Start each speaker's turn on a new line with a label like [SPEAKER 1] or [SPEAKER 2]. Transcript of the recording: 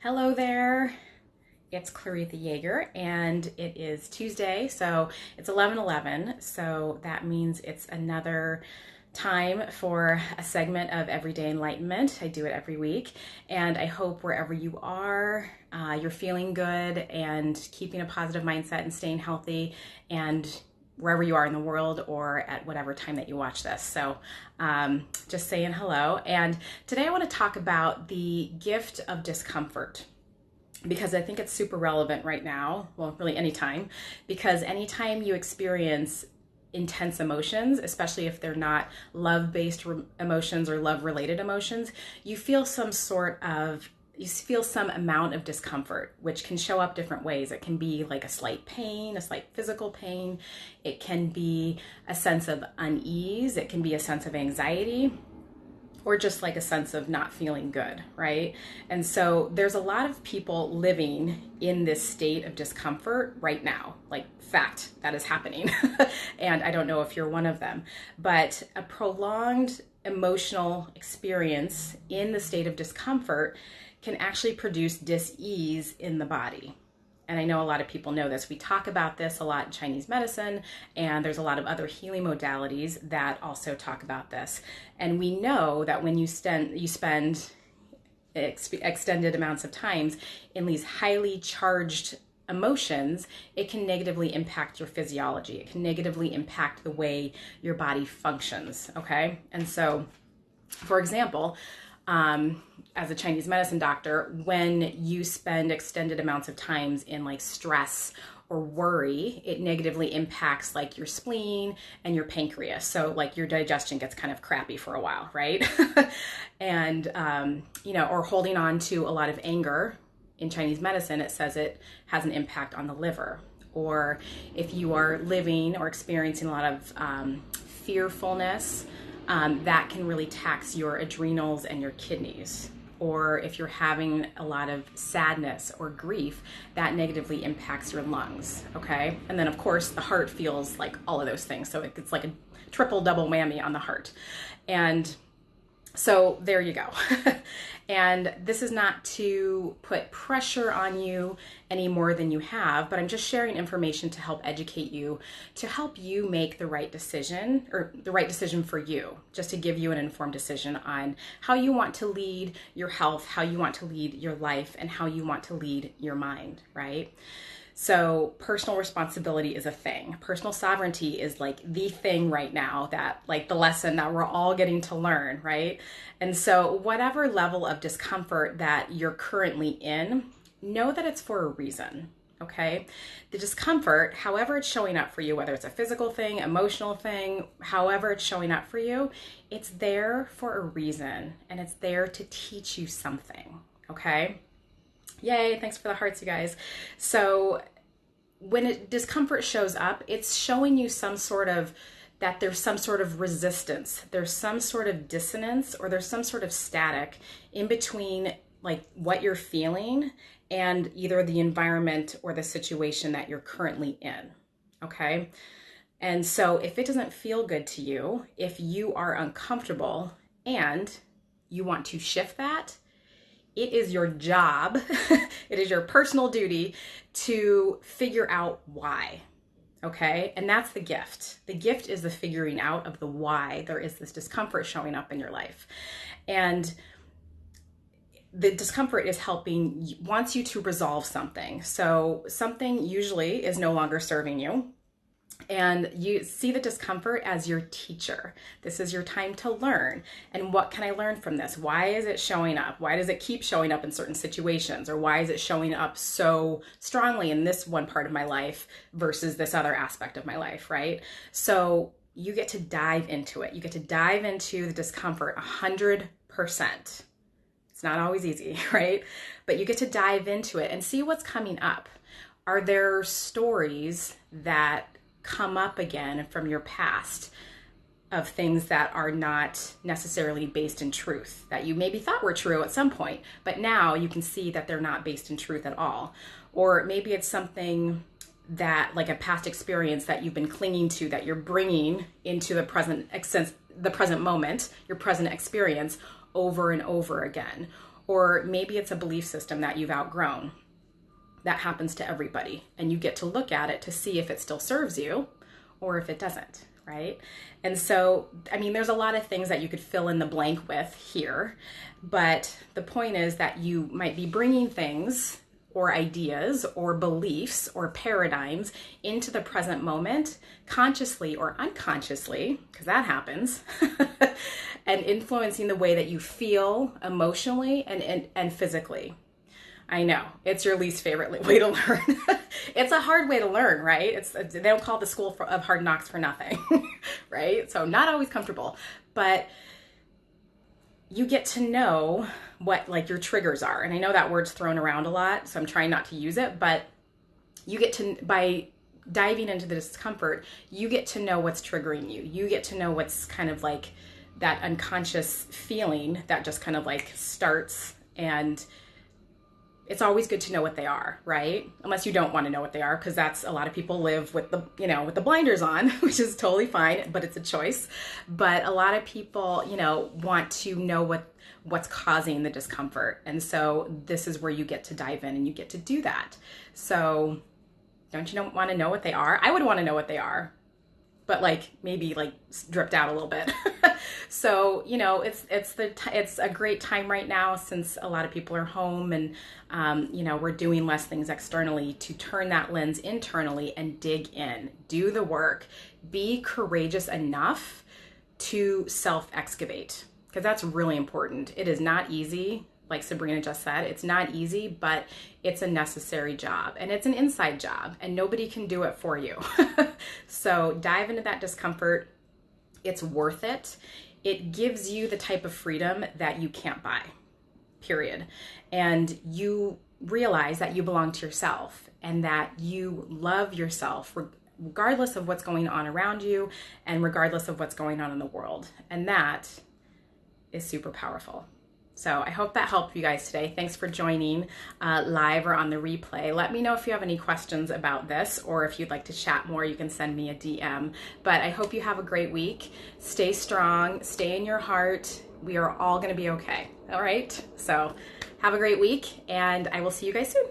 [SPEAKER 1] Hello there, it's Claritha Yeager, and it is Tuesday, so it's 11:11, so that means it's another time for a segment of Everyday Enlightenment. I do it every week, and I hope wherever you are, you're feeling good and keeping a positive mindset and staying healthy, and wherever you are in the world or at whatever time that you watch this. So just saying hello. And today I want to talk about the gift of discomfort, because I think it's super relevant right now. Well, really anytime, because anytime you experience intense emotions, especially if they're not love-based emotions or love-related emotions, you feel some amount of discomfort, which can show up different ways. It can be like a slight pain, a slight physical pain. It can be a sense of unease. It can be a sense of anxiety, or just like a sense of not feeling good, right? And so there's a lot of people living in this state of discomfort right now, like fact, that is happening. And I don't know if you're one of them, but a prolonged emotional experience in the state of discomfort can actually produce dis-ease in the body. And I know a lot of people know this. We talk about this a lot in Chinese medicine, and there's a lot of other healing modalities that also talk about this. And we know that when you spend extended amounts of times in these highly charged emotions, it can negatively impact your physiology. It can negatively impact the way your body functions, okay? And so, for example, as a Chinese medicine doctor, when you spend extended amounts of times in like stress or worry, it negatively impacts like your spleen and your pancreas. So like your digestion gets kind of crappy for a while, right? And, or holding on to a lot of anger in Chinese medicine, it says it has an impact on the liver. Or if you are living or experiencing a lot of fearfulness, that can really tax your adrenals and your kidneys. Or if you're having a lot of sadness or grief, that negatively impacts your lungs, okay? And then of course the heart feels like all of those things. So it's like a triple double whammy on the heart. And so there you go. And this is not to put pressure on you any more than you have, but I'm just sharing information to help educate you, to help you make the right decision, or the right decision for you, just to give you an informed decision on how you want to lead your health, how you want to lead your life, and how you want to lead your mind, right? So personal responsibility is a thing. Personal sovereignty is like the thing right now, that like the lesson that we're all getting to learn, right? And so whatever level of discomfort that you're currently in, know that it's for a reason, okay? The discomfort, however it's showing up for you, whether it's a physical thing, emotional thing, however it's showing up for you, it's there for a reason, and it's there to teach you something, okay? Yay, thanks for the hearts, you guys. So when discomfort shows up, it's showing you that there's some sort of resistance, there's some sort of dissonance, or there's some sort of static in between like what you're feeling and either the environment or the situation that you're currently in, okay? And so if it doesn't feel good to you, if you are uncomfortable and you want to shift that, it is your job, it is your personal duty to figure out why, okay? And that's the gift. The gift is the figuring out of the why there is this discomfort showing up in your life. And the discomfort is wants you to resolve something. So something usually is no longer serving you. And you see the discomfort as your teacher. This is your time to learn. And what can I learn from this? Why is it showing up? Why does it keep showing up in certain situations? Or why is it showing up so strongly in this one part of my life versus this other aspect of my life, right? So you get to dive into it. You get to dive into the discomfort 100%. It's not always easy, right? But you get to dive into it and see what's coming up. Are there stories that come up again from your past of things that are not necessarily based in truth, that you maybe thought were true at some point, but now you can see that they're not based in truth at all? Or maybe it's something that, like a past experience that you've been clinging to, that you're bringing into the present moment, your present experience over and over again. or maybe it's a belief system that you've outgrown. That happens to everybody, and you get to look at it to see if it still serves you or if it doesn't, right? And so, I mean, there's a lot of things that you could fill in the blank with here, but the point is that you might be bringing things or ideas or beliefs or paradigms into the present moment, consciously or unconsciously, because that happens, and influencing the way that you feel emotionally and physically. I know, it's your least favorite way to learn. It's a hard way to learn, right? They don't call it the school of hard knocks for nothing, right? So not always comfortable, but you get to know what like your triggers are. And I know that word's thrown around a lot, so I'm trying not to use it, but you get to, by diving into the discomfort, you get to know what's triggering you. You get to know what's kind of like that unconscious feeling that just kind of like starts, and it's always good to know what they are, right? Unless you don't want to know what they are, because that's, a lot of people live with the, you know, with the blinders on, which is totally fine, but it's a choice. But a lot of people, you know, want to know what's causing the discomfort. And so this is where you get to dive in and you get to do that. So don't you want to know what they are? I would want to know what they are, but like maybe like dripped out a little bit. So, you know, it's a great time right now, since a lot of people are home and, you know, we're doing less things externally, to turn that lens internally and dig in, do the work, be courageous enough to self-excavate, because that's really important. It is not easy. Like Sabrina just said, it's not easy, but it's a necessary job, and it's an inside job, and nobody can do it for you. So dive into that discomfort. It's worth it. It gives you the type of freedom that you can't buy, period. And you realize that you belong to yourself and that you love yourself regardless of what's going on around you and regardless of what's going on in the world. And that is super powerful. So I hope that helped you guys today. Thanks for joining live or on the replay. Let me know if you have any questions about this, or if you'd like to chat more, you can send me a DM. But I hope you have a great week. Stay strong, stay in your heart. We are all gonna be okay, all right? So have a great week, and I will see you guys soon.